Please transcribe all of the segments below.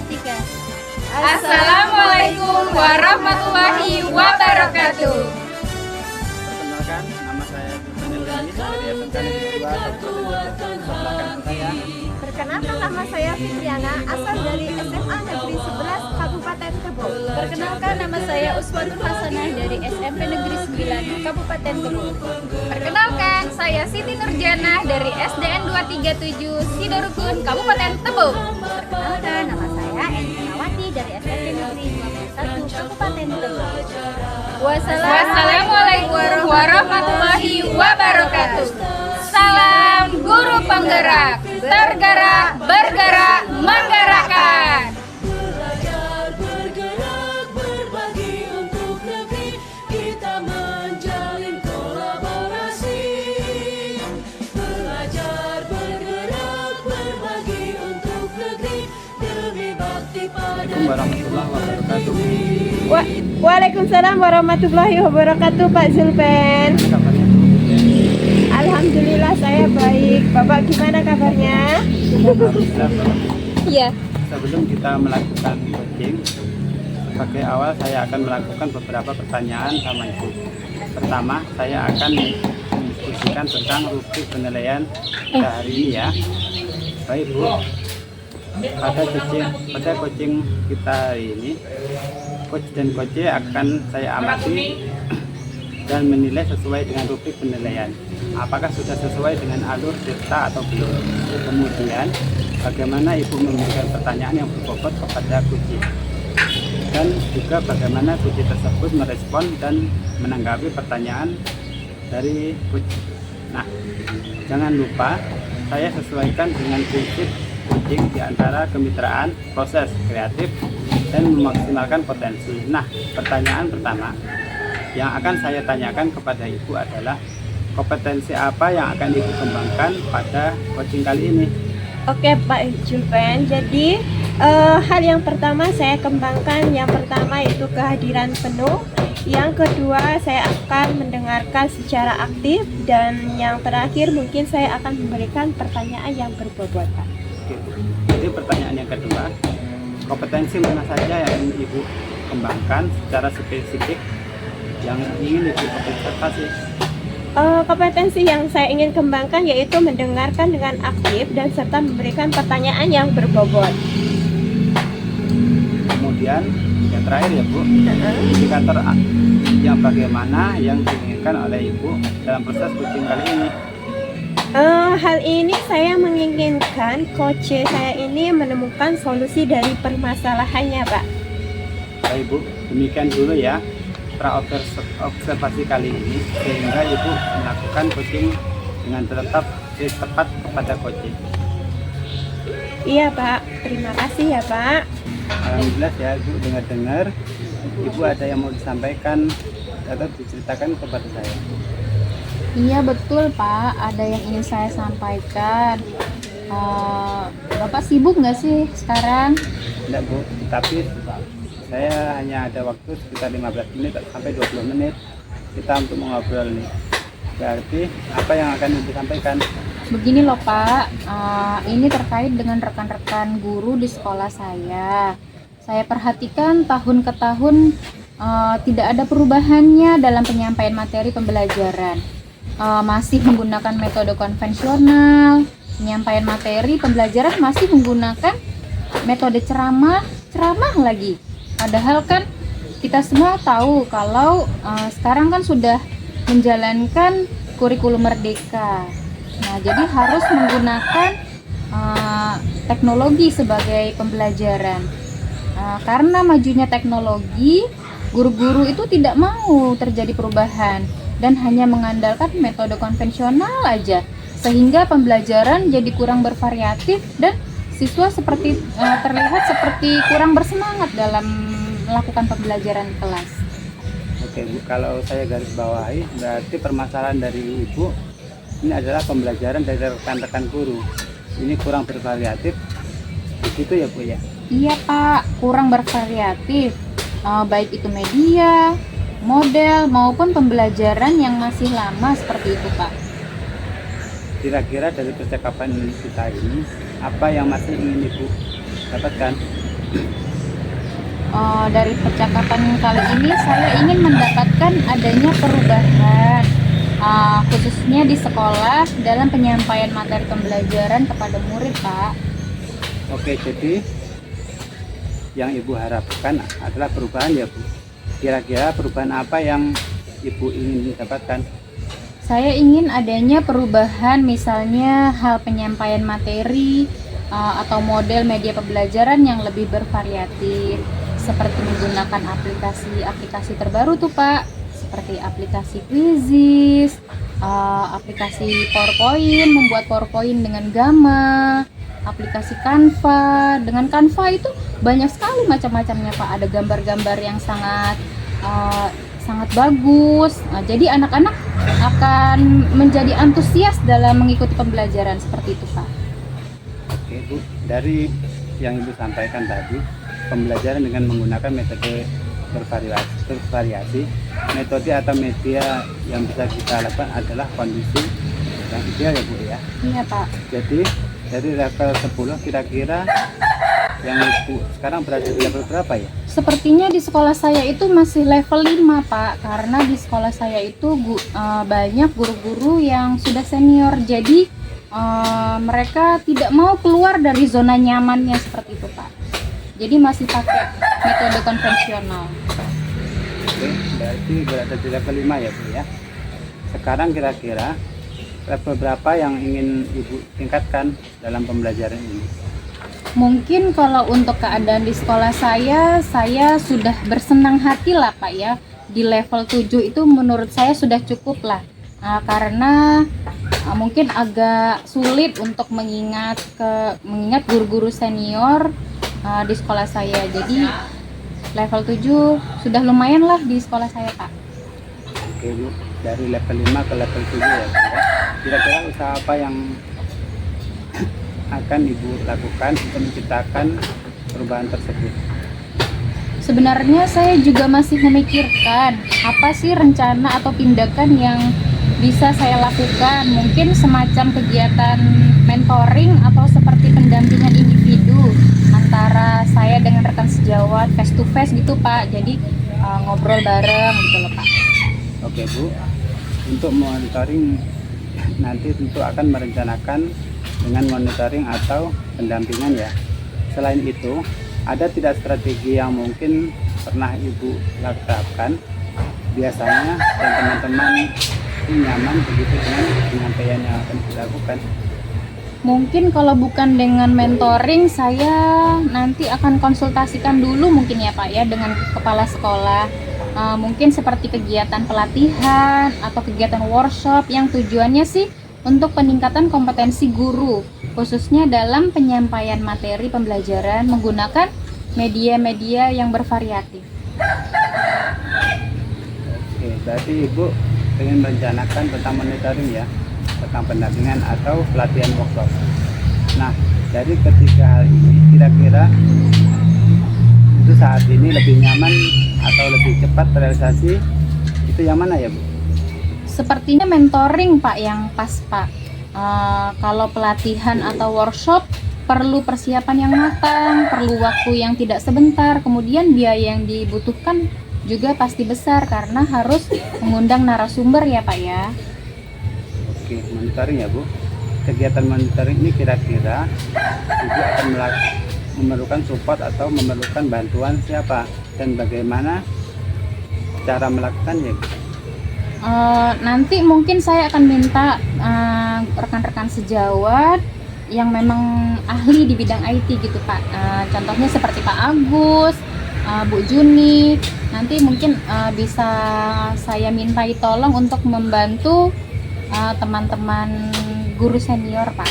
Tiga. Assalamualaikum warahmatullahi wabarakatuh. Perkenalkan, nama saya Zulfan dari SMK Negeri 2 Kabupaten Belakang saya. Perkenalkan, nama saya Fitriana, asal dari SMA Negeri 11 Kabupaten Kebo. Perkenalkan, nama saya Uswanul Hasanah dari SMP Negeri 9 Kabupaten Kebo. Perkenalkan, saya Siti Nurjana dari SDN 237 Sidorukun Kabupaten Tebo. Perkenalkan, nama saya Eni Nawati dari SMP Negeri 21 Kabupaten Tebo. Wassalamualaikum warahmatullahi wabarakatuh. Salam guru penggerak, tergerak, bergerak, menggerakkan. Belajar bergerak berbagi untuk negeri, kita menjalin kolaborasi. Belajar bergerak berbagi untuk negeri, demi bakti pada Assalamualaikum warahmatullahi wabarakatuh. Waalaikumsalam warahmatullahi wabarakatuh, Pak Zulpan. Kabarnya Bu? Alhamdulillah saya baik. Bapak gimana kabarnya? Alhamdulillah, bagus. Iya. Sebelum kita melakukan coaching, sebagai awal saya akan melakukan beberapa pertanyaan sama Ibu. Pertama, saya akan mendiskusikan tentang rubrik penilaian pada hari ini ya. Baik Bu, pada coaching kita hari ini, coach dan coach akan saya amati dan menilai sesuai dengan rubrik penilaian. Apakah sudah sesuai dengan alur data atau belum? Kemudian, bagaimana Ibu memberikan pertanyaan yang berbobot kepada coach, dan juga bagaimana coach tersebut merespon dan menanggapi pertanyaan dari coach. Nah, jangan lupa saya sesuaikan dengan prinsip coaching di antara kemitraan, proses kreatif, dan memaksimalkan potensi. Nah, pertanyaan pertama yang akan saya tanyakan kepada Ibu adalah kompetensi apa yang akan Ibu kembangkan pada coaching kali ini? Oke Pak Zulpan, jadi hal yang pertama saya kembangkan, yang pertama itu kehadiran penuh. Yang kedua, saya akan mendengarkan secara aktif, dan yang terakhir mungkin saya akan memberikan pertanyaan yang berbobot, Pak. Oke. Jadi pertanyaan yang kedua, kompetensi mana saja yang Ibu kembangkan secara spesifik yang ingin Ibu observasi? Kompetensi yang saya ingin kembangkan yaitu mendengarkan dengan aktif dan serta memberikan pertanyaan yang berbobot. Kemudian yang terakhir ya Bu, indikator yang bagaimana yang diinginkan oleh Ibu dalam proses coaching kali ini? Hal ini saya menginginkan coach saya ini menemukan solusi dari permasalahannya, Pak. Baik Bu, demikian dulu ya observasi kali ini, sehingga Ibu melakukan coaching dengan tepat kepada coaching. Iya Pak, terima kasih ya Pak. Alhamdulillah ya Bu, dengar Ibu ada yang mau disampaikan atau diceritakan kepada saya. Iya betul Pak, ada yang ingin saya sampaikan. Bapak sibuk nggak sih sekarang? Tidak Bu, tapi saya hanya ada waktu sekitar 15 menit sampai 20 menit kita untuk mengobrol nih. Berarti apa yang akan Ibu sampaikan? Begini loh Pak, ini terkait dengan rekan-rekan guru di sekolah saya. Saya perhatikan tahun ke tahun tidak ada perubahannya dalam penyampaian materi pembelajaran. Masih menggunakan metode konvensional, penyampaian materi pembelajaran masih menggunakan metode ceramah lagi. Padahal kan kita semua tahu kalau sekarang kan sudah menjalankan kurikulum merdeka. Nah, jadi harus menggunakan teknologi sebagai pembelajaran. Karena majunya teknologi, guru-guru itu tidak mau terjadi perubahan dan hanya mengandalkan metode konvensional aja, sehingga pembelajaran jadi kurang bervariatif dan siswa seperti terlihat seperti kurang bersemangat dalam melakukan pembelajaran di kelas. Oke Bu, kalau saya garis bawahi, berarti permasalahan dari Ibu ini adalah pembelajaran dari rekan-rekan guru. Ini kurang bervariatif, begitu ya Bu ya? Iya Pak, kurang bervariatif, baik itu media, model maupun pembelajaran yang masih lama seperti itu, Pak. Kira-kira dari percakapan kita ini, apa yang masih ingin Ibu dapatkan? Dari percakapan kali ini saya ingin mendapatkan adanya perubahan, khususnya di sekolah dalam penyampaian materi pembelajaran kepada murid, Pak. Oke, jadi yang Ibu harapkan adalah perubahan ya Bu. Kira-kira perubahan apa yang Ibu ingin dapatkan? Saya ingin adanya perubahan, misalnya hal penyampaian materi atau model media pembelajaran yang lebih bervariatif, seperti menggunakan aplikasi terbaru tuh Pak, seperti aplikasi Quizzes, aplikasi PowerPoint, membuat PowerPoint dengan Gamma, aplikasi Canva. Dengan Canva itu banyak sekali macam-macamnya Pak, ada gambar-gambar yang sangat bagus. Jadi anak-anak akan menjadi antusias dalam mengikuti pembelajaran seperti itu Pak. Oke Bu, dari yang Ibu sampaikan tadi, pembelajaran dengan menggunakan metode bervariasi, metode atau media yang bisa kita lakukan adalah kondisi yang ideal ya Bu ya. Iya Pak. Jadi dari level 10 kira-kira yang Ibu sekarang berada di level berapa ya? Sepertinya di sekolah saya itu masih level 5 Pak, karena di sekolah saya itu banyak guru-guru yang sudah senior, jadi mereka tidak mau keluar dari zona nyamannya seperti itu Pak. Jadi masih pakai metode konvensional. Oke, berarti berada di level 5 ya Bu ya. Sekarang kira-kira level berapa yang ingin Ibu tingkatkan dalam pembelajaran ini? Mungkin kalau untuk keadaan di sekolah saya sudah bersenang hati lah Pak ya. Di level 7 itu menurut saya sudah cukup lah. Karena mungkin agak sulit untuk mengingat guru-guru senior di sekolah saya. Jadi level 7 sudah lumayan lah di sekolah saya Pak. Oke Bu, dari level 5 ke level 7 ya Bu ya. Kira-kira usaha apa yang akan Ibu lakukan untuk menciptakan perubahan tersebut? Sebenarnya saya juga masih memikirkan apa sih rencana atau tindakan yang bisa saya lakukan. Mungkin semacam kegiatan mentoring atau seperti pendampingan individu antara saya dengan rekan sejawat face to face gitu Pak. Jadi ngobrol bareng gitu loh Pak. Oke Bu, untuk monitoring nanti tentu akan merencanakan dengan monitoring atau pendampingan ya. Selain itu, ada tidak strategi yang mungkin pernah Ibu lakukan biasanya dan teman-teman nyaman begitu dengan penyampaian yang akan dilakukan? Mungkin kalau bukan dengan mentoring, saya nanti akan konsultasikan dulu mungkin ya Pak ya dengan kepala sekolah. Mungkin seperti kegiatan pelatihan atau kegiatan workshop yang tujuannya sih untuk peningkatan kompetensi guru, khususnya dalam penyampaian materi pembelajaran menggunakan media-media yang bervariatif. Oke, berarti Ibu ingin merencanakan tentang monitoring ya, tentang pendampingan atau pelatihan workshop. Nah, dari ketiga hal ini, kira-kira itu saat ini lebih nyaman atau lebih cepat realisasi, itu yang mana ya Bu? Sepertinya mentoring Pak yang pas Pak. Kalau pelatihan atau workshop perlu persiapan yang matang, perlu waktu yang tidak sebentar, kemudian biaya yang dibutuhkan juga pasti besar karena harus mengundang narasumber ya Pak ya. Oke, monitoring ya Bu. Kegiatan monitoring ini kira-kira Ibu akan memerlukan support atau memerlukan bantuan siapa dan bagaimana cara melakukannya Bu? Nanti mungkin saya akan minta rekan-rekan sejawat yang memang ahli di bidang IT gitu Pak. Contohnya seperti Pak Agus, Bu Juni. Nanti mungkin bisa saya mintai tolong untuk membantu teman-teman guru senior Pak.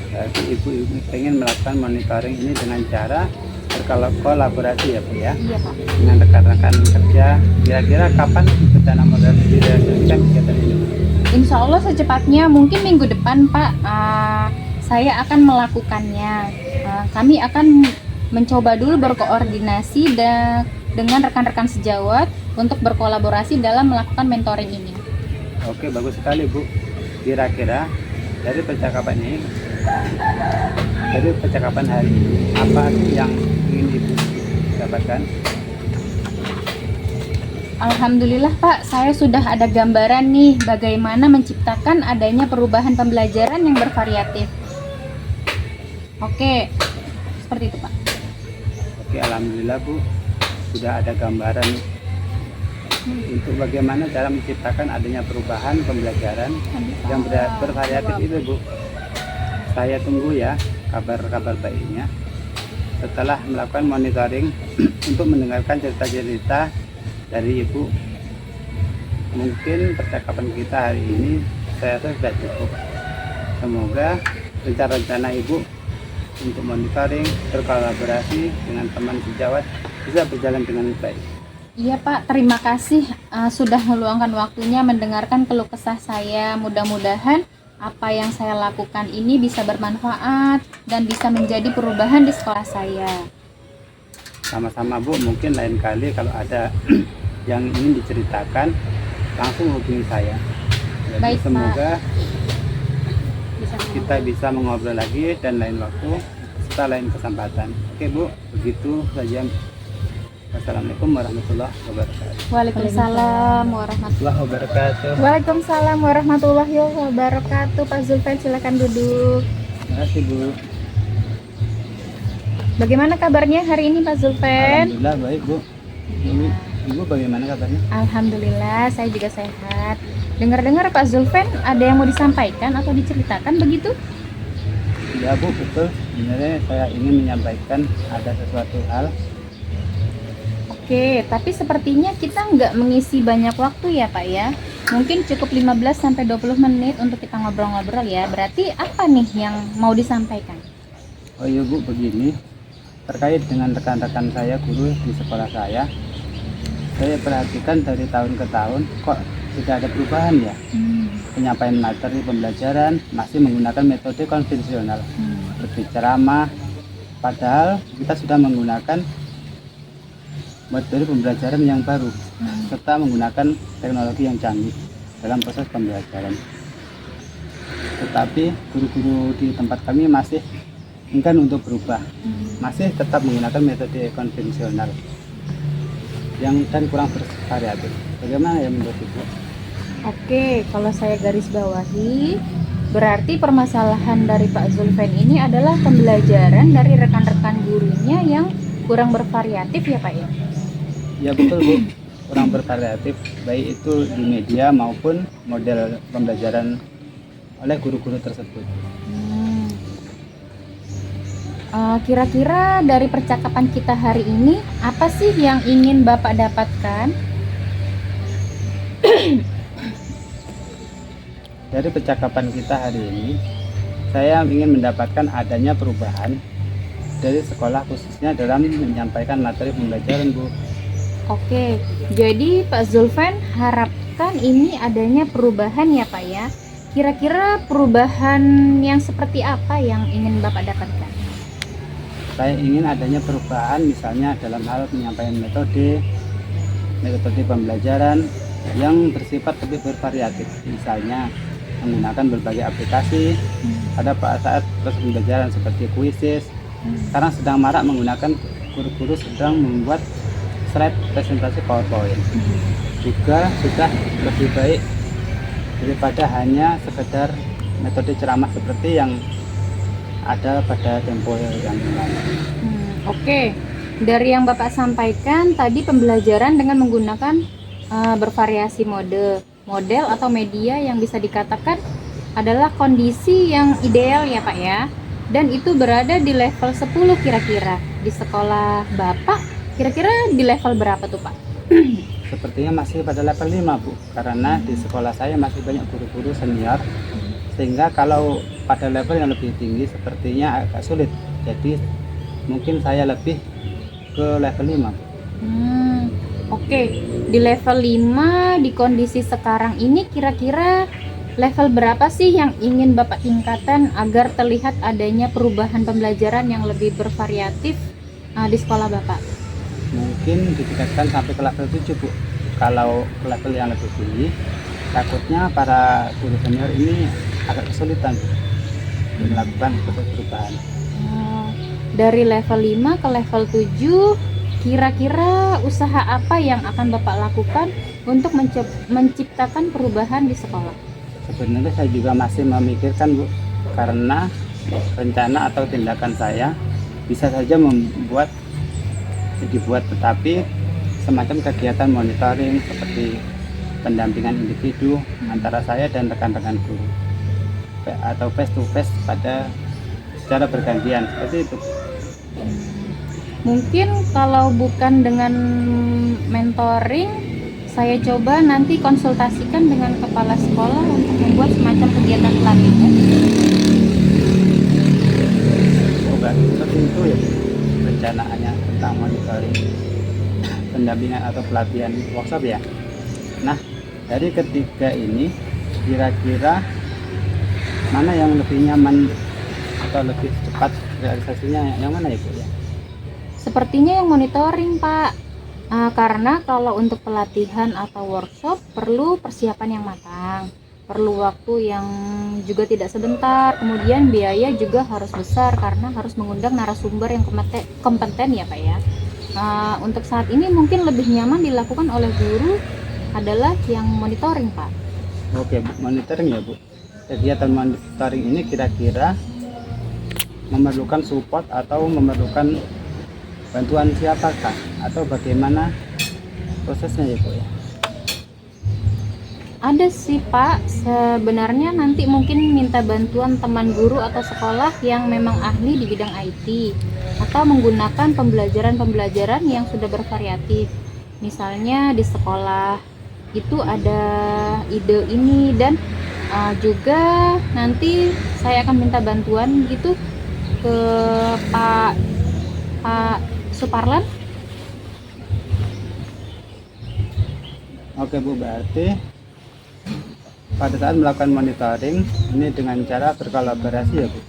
Berarti Ibu ingin melakukan monitoring ini dengan cara berkolaborasi ya Bu ya? Iya Pak. Dengan rekan-rekan kerja. Kira-kira kapan rencana moderasi direalisasikan kegiatan ini? Insya Allah secepatnya, mungkin minggu depan Pak. Saya akan melakukannya. Kami akan mencoba dulu berkoordinasi dengan rekan-rekan sejawat untuk berkolaborasi dalam melakukan mentoring ini. Oke, bagus sekali Bu. Kira-kira dari percakapan hari ini, apa sih yang ingin Ibu dapatkan? Alhamdulillah Pak, saya sudah ada gambaran nih bagaimana menciptakan adanya perubahan pembelajaran yang bervariatif. Oke, seperti itu Pak. Oke, alhamdulillah Bu, sudah ada gambaran untuk bagaimana cara menciptakan adanya perubahan pembelajaran yang bervariatif itu Bu. Saya tunggu ya kabar-kabar baiknya setelah melakukan monitoring untuk mendengarkan cerita-cerita dari Ibu. Mungkin percakapan kita hari ini saya rasa sudah cukup. Semoga rencana-rencana Ibu untuk monitoring, berkolaborasi dengan teman sejawat bisa berjalan dengan baik. Iya Pak, terima kasih sudah meluangkan waktunya mendengarkan keluh kesah saya. Mudah-mudahan apa yang saya lakukan ini bisa bermanfaat dan bisa menjadi perubahan di sekolah saya. Sama-sama Bu, mungkin lain kali kalau ada yang ingin diceritakan langsung hubungi saya. Jadi Baik, semoga Bisa kita bisa mengobrol lagi dan lain waktu serta lain kesempatan. Oke Bu, begitu saja. Wassalamualaikum warahmatullahi wabarakatuh. Waalaikumsalam warahmatullahi Wabarakatuh. Waalaikumsalam warahmatullahi wabarakatuh. Pak Zulfan, silakan duduk. Terima kasih Bu. Bagaimana kabarnya hari ini Pak Zulfan? Alhamdulillah baik Bu. Ibu bagaimana kabarnya? Alhamdulillah, saya juga sehat. Dengar-dengar Pak Zulfan ada yang mau disampaikan atau diceritakan begitu? Ya Bu, betul. Sebenarnya saya ingin menyampaikan ada sesuatu hal. Oke, tapi sepertinya kita nggak mengisi banyak waktu ya Pak ya. Mungkin cukup 15-20 menit untuk kita ngobrol-ngobrol ya. Berarti apa nih yang mau disampaikan? Oh iya Bu, begini. Terkait dengan rekan-rekan saya guru di sekolah saya perhatikan dari tahun ke tahun kok tidak ada perubahan ya. Penyampaian materi pembelajaran masih menggunakan metode konvensional seperti ceramah, padahal kita sudah menggunakan metode pembelajaran yang baru serta menggunakan teknologi yang canggih dalam proses pembelajaran. Tetapi guru-guru di tempat kami masih enggan untuk berubah, masih tetap menggunakan metode konvensional yang dan kurang bervariatif. Bagaimana ya menurut Ibu? Oke, kalau saya garis bawahi, berarti permasalahan dari Pak Zulfan ini adalah pembelajaran dari rekan-rekan gurunya yang kurang bervariatif ya Pak ya? Ya betul Bu, kurang bervariatif baik itu di media maupun model pembelajaran oleh guru-guru tersebut. Kira-kira dari percakapan kita hari ini, apa sih yang ingin Bapak dapatkan? Dari percakapan kita hari ini, saya ingin mendapatkan adanya perubahan dari sekolah khususnya dalam menyampaikan materi pembelajaran Bu. Oke, jadi Pak Zulfan harapkan ini adanya perubahan ya Pak ya. Kira-kira perubahan yang seperti apa yang ingin Bapak dapatkan? Saya ingin adanya perubahan misalnya dalam hal penyampaian metode pembelajaran yang bersifat lebih bervariatif, misalnya menggunakan berbagai aplikasi pada saat proses pembelajaran seperti quizzes. Sekarang sedang marak menggunakan guru-guru sedang membuat slide presentasi PowerPoint. Juga sudah lebih baik daripada hanya sekedar metode ceramah seperti yang ada pada tempo yang lalu. Oke, dari yang Bapak sampaikan tadi pembelajaran dengan menggunakan bervariasi model atau media yang bisa dikatakan adalah kondisi yang ideal ya Pak ya. Dan itu berada di level 10 kira-kira. Di sekolah Bapak kira-kira di level berapa tuh Pak? Sepertinya masih pada level 5 Bu, karena di sekolah saya masih banyak guru-guru senior, sehingga kalau pada level yang lebih tinggi sepertinya agak sulit. Jadi mungkin saya lebih ke level 5 Bu. Oke, di level 5 di kondisi sekarang ini kira-kira level berapa sih yang ingin Bapak tingkatkan agar terlihat adanya perubahan pembelajaran yang lebih bervariatif di sekolah Bapak? mungkin ditingkatkan sampai ke level 7 Bu. Kalau ke level yang lebih tinggi, takutnya para guru senior ini agak kesulitan untuk melakukan perubahan. Dari level 5 ke level 7, kira-kira usaha apa yang akan Bapak lakukan untuk menciptakan perubahan di sekolah? Sebenarnya saya juga masih memikirkan Bu, karena rencana atau tindakan saya bisa saja dibuat, tetapi semacam kegiatan monitoring seperti pendampingan individu antara saya dan rekan-rekan guru atau face to face secara bergantian seperti itu. Mungkin kalau bukan dengan mentoring, saya coba nanti konsultasikan dengan kepala sekolah untuk membuat semacam kegiatan pelatihan. Coba seperti itu ya rencanaannya tentang monitoring, pendampingan atau pelatihan workshop ya. Nah, dari ketiga ini kira-kira mana yang lebih nyaman atau lebih cepat realisasinya, yang mana ya Bu ya? Sepertinya yang monitoring Pak, karena kalau untuk pelatihan atau workshop perlu persiapan yang matang, perlu waktu yang juga tidak sebentar, kemudian biaya juga harus besar karena harus mengundang narasumber yang kompeten ya Pak ya. Untuk saat ini mungkin lebih nyaman dilakukan oleh guru adalah yang monitoring Pak. Oke Bu, monitoring ya Bu. Kegiatan monitoring ini kira-kira memerlukan support atau memerlukan bantuan siapakah atau bagaimana prosesnya ya Bu ya? Ada sih Pak, sebenarnya nanti mungkin minta bantuan teman guru atau sekolah yang memang ahli di bidang IT atau menggunakan pembelajaran yang sudah bervariatif. Misalnya di sekolah itu ada ide ini dan juga nanti saya akan minta bantuan gitu ke Pak Suparlan. Oke Bu, berarti pada saat melakukan monitoring ini dengan cara berkolaborasi ya Bu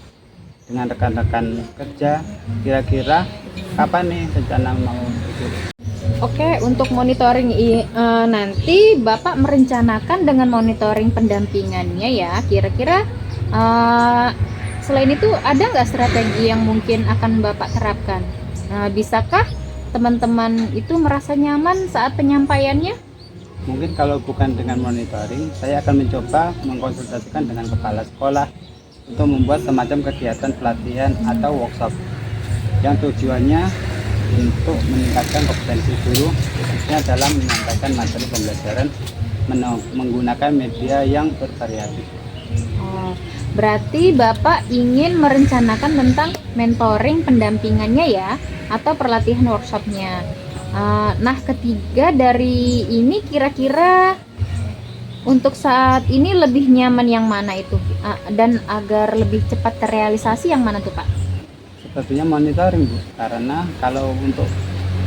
dengan rekan-rekan kerja. Kira-kira kapan nih rencana mau itu? Oke, untuk monitoring nanti Bapak merencanakan dengan monitoring pendampingannya ya. Kira-kira selain itu ada nggak strategi yang mungkin akan Bapak terapkan? Bisakah teman-teman itu merasa nyaman saat penyampaiannya? Mungkin kalau bukan dengan monitoring, saya akan mencoba mengkonsultasikan dengan kepala sekolah untuk membuat semacam kegiatan pelatihan atau workshop yang tujuannya untuk meningkatkan kompetensi guru khususnya dalam menyampaikan materi pembelajaran menggunakan media yang bervariatif. Berarti Bapak ingin merencanakan tentang mentoring pendampingannya ya, atau pelatihan workshopnya. Nah, ketiga dari ini kira-kira untuk saat ini lebih nyaman yang mana itu? Dan agar lebih cepat terrealisasi yang mana tuh Pak? Sepertinya monitoring Bu, karena kalau untuk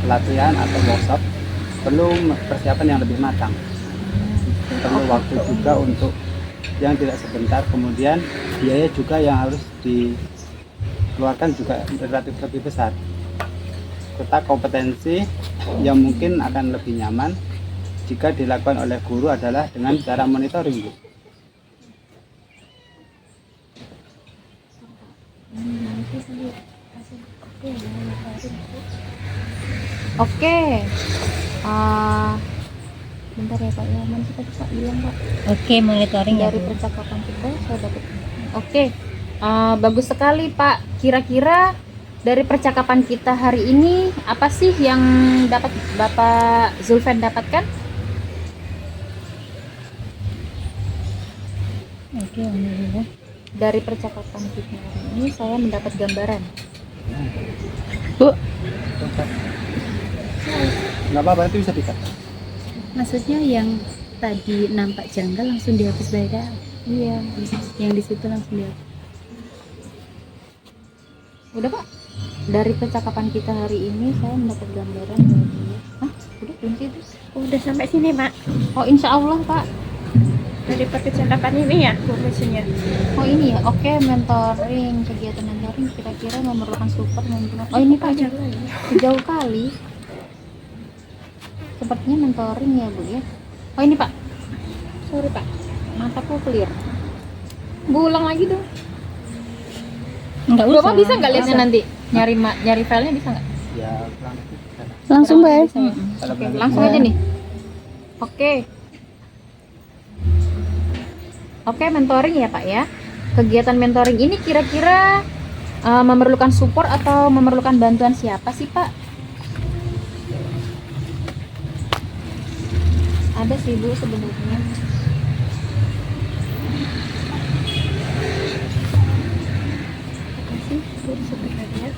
pelatihan atau workshop perlu persiapan yang lebih matang, perlu waktu juga untuk yang tidak sebentar, kemudian biaya juga yang harus dikeluarkan juga relatif lebih besar. Serta kompetensi yang mungkin akan lebih nyaman jika dilakukan oleh guru adalah dengan cara monitoring Bu. Oke. Bentar ya Pak, ya mana kita bisa bilang Pak. Oke, monitoring ya Dari Bu. percakapan kita saya dapat. Oke. Bagus sekali Pak. Kira-kira dari percakapan kita hari ini apa sih yang dapat Bapak Zulfan dapatkan? Oke, alhamdulillah. Dari percakapan kita hari ini saya mendapat gambaran. Bu, Nggak apa-apa, itu bisa dikat. maksudnya yang tadi nampak janggal langsung dihapus baik. Iya. Yang di situ langsung dihapus. Udah Pak. Dari percakapan kita hari ini saya mendapat gambaran bahwa udah kunci itu. Udah sampai sini Pak. Oh, insya Allah Pak. Dari percakapan ini ya konklusinya. Oh ini ya, oke, mentoring, kegiatan mentoring kira-kira memerlukan support. Oh ini Pak, jauh kali. Sepertinya mentoring ya Bu ya. Oh ini Pak, sorry Pak, mataku clear. Bu ulang lagi dong. Enggak usah. Bapak bisa nggak lihatnya nanti? Nyari filenya bisa nggak? Ya, Langsung bayar. Bisa ya? Oke, langsung aja nih. Oke. Oke, mentoring ya Pak ya. Kegiatan mentoring ini kira-kira memerlukan support atau memerlukan bantuan siapa sih Pak? Ada sih Bu sebenarnya. Makasih Bu sebenarnya.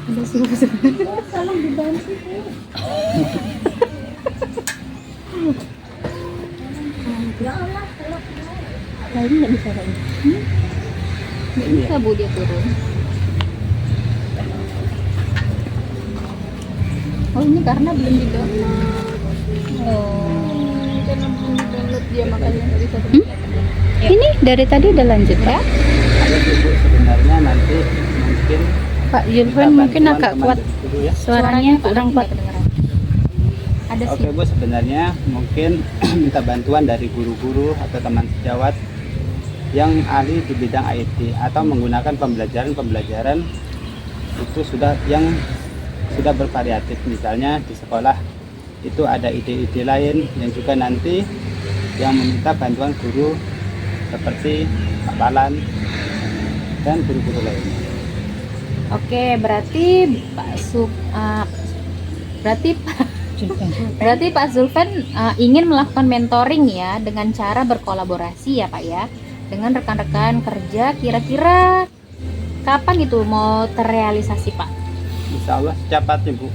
Ada sih Bu sebenarnya. Lain nggak bisa Pak? Nggak bisa Bu dia turun. Oh ini karena belum di download. Oh, karena belum di download dia makanya nggak bisa turun. Ya. Ini dari tadi udah lanjut Ya? Pak. ada sih Bu, sebenarnya nanti mungkin Pak Julvan minta mungkin bantuan agak teman kuat dulu ya. suaranya Pak, kurang nanti kuat. nggak kedengeran. Ada Oke sih. Bu, sebenarnya mungkin minta bantuan dari guru-guru atau teman sejawat yang ahli di bidang IT atau menggunakan pembelajaran itu sudah bervariatif. Misalnya di sekolah itu ada ide-ide lain yang juga nanti yang meminta bantuan guru seperti Pak Palan dan guru-guru lainnya. Oke, berarti berarti Pak Zulfan ingin melakukan mentoring ya dengan cara berkolaborasi ya Pak ya dengan rekan-rekan kerja. Kira-kira kapan itu mau terrealisasi Pak? Insya Allah secepatnya Bu,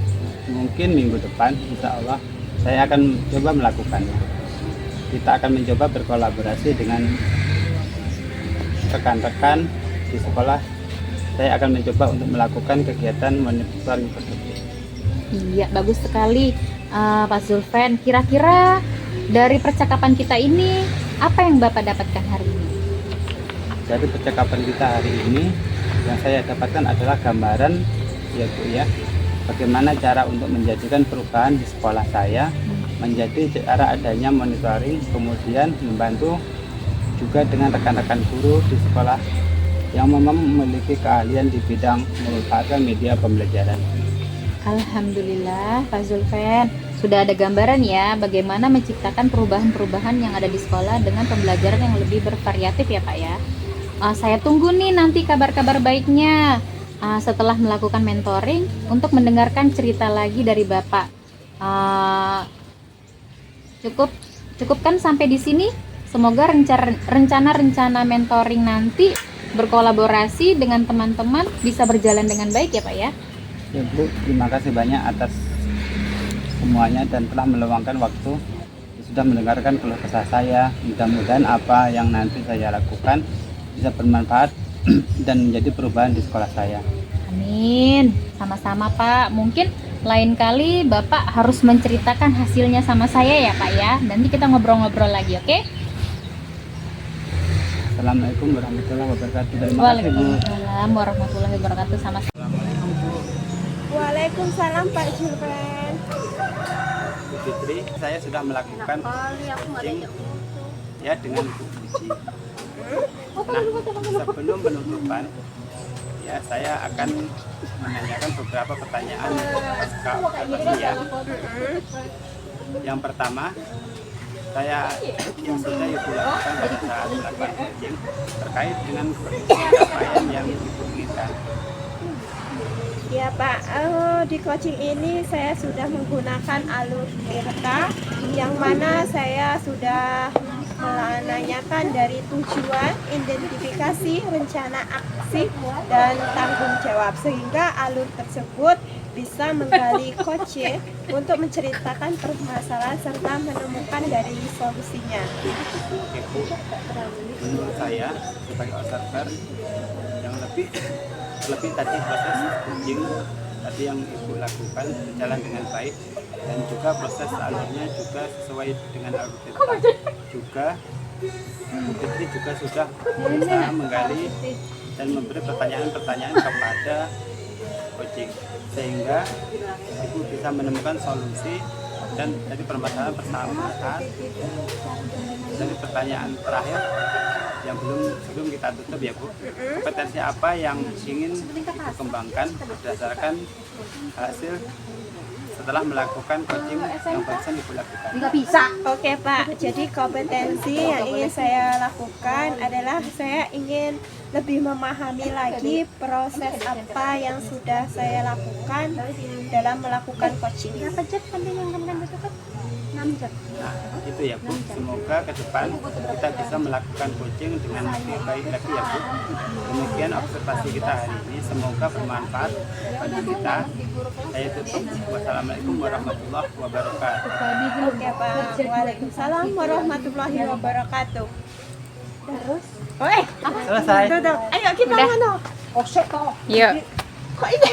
mungkin minggu depan Insya Allah saya akan coba melakukannya. Kita akan mencoba berkolaborasi dengan rekan-rekan di sekolah. Saya akan mencoba untuk melakukan kegiatan monitoring tersebut. Iya, bagus sekali Pak Zulfan. Kira-kira dari percakapan kita ini apa yang Bapak dapatkan hari ini? Dari percakapan kita hari ini yang saya dapatkan adalah gambaran ya Bu ya, bagaimana cara untuk menjadikan perubahan di sekolah saya menjadi cara adanya monitoring, kemudian membantu juga dengan rekan-rekan guru di sekolah yang memang memiliki keahlian di bidang memanfaatkan media pembelajaran. Alhamdulillah Pak Zulfan, sudah ada gambaran ya bagaimana menciptakan perubahan-perubahan yang ada di sekolah dengan pembelajaran yang lebih bervariatif ya Pak ya. Saya tunggu nih nanti kabar-kabar baiknya setelah melakukan mentoring untuk mendengarkan cerita lagi dari Bapak. Cukupkan sampai di sini. Semoga rencana-rencana mentoring nanti berkolaborasi dengan teman-teman bisa berjalan dengan baik ya Pak ya. Ya Bu, terima kasih banyak atas semuanya dan telah meluangkan waktu sudah mendengarkan keluh kesah saya. Mudah-mudahan apa yang nanti saya lakukan bisa bermanfaat dan menjadi perubahan di sekolah saya. Amin. Sama-sama Pak. Mungkin lain kali Bapak harus menceritakan hasilnya sama saya ya Pak ya. Nanti kita ngobrol-ngobrol lagi, oke? Assalamualaikum warahmatullahi wabarakatuh. Terima kasih Bu. Waalaikumsalam warahmatullahi wabarakatuh. Sama-sama. Waalaikumsalam Pak Julvan. Bu Fitri, saya sudah melakukan coaching ya dengan Bu Puji. Nah, sebelum penutupan ya saya akan menanyakan beberapa pertanyaan Kak Fitri ya. Yang pertama, saya yang sudah Ibu lakukan pada saat melakukan coaching terkait dengan pencapaian yang Ibu inginkan. Ya Pak, di coaching ini saya sudah menggunakan alur Tirta yang mana saya sudah menanyakan dari tujuan, identifikasi, rencana aksi, dan tanggung jawab sehingga alur tersebut bisa menggali coach untuk menceritakan permasalahan serta menemukan dari solusinya. Ibu, menurut saya sebagai observer yang lebih tadi proses coaching tadi yang Ibu lakukan berjalan dengan baik dan juga proses alurnya juga sesuai dengan alur Tirta. Juga Bu Fitri juga sudah berusaha menggali dan memberi pertanyaan-pertanyaan kepada coaching, sehingga ibu bisa menemukan solusi dan dari permasalahan dari pertanyaan terakhir yang sebelum kita tutup ya Bu, kompetensi apa yang ingin Ibu kembangkan berdasarkan hasil setelah melakukan coaching yang barusan Ibu lakukan? Nggak bisa. Oke Pak, jadi kompetensi yang ingin saya lakukan adalah saya ingin lebih memahami lagi proses apa yang sudah saya lakukan dalam melakukan coaching. Berapa jam sampai yang kamu besok? 6 jam. Nah, itu ya Bu, semoga ke depan kita bisa melakukan coaching dengan lebih baik lagi ya Bu. Demikian observasi kita hari ini, semoga bermanfaat bagi kita. Saya tutup, wassalamualaikum warahmatullahi wabarakatuh. Oke Pak, waalaikumsalam warahmatullahi wabarakatuh. Terus, Selesai. tutup. Ayo kita mana? Yuk. Kok ini?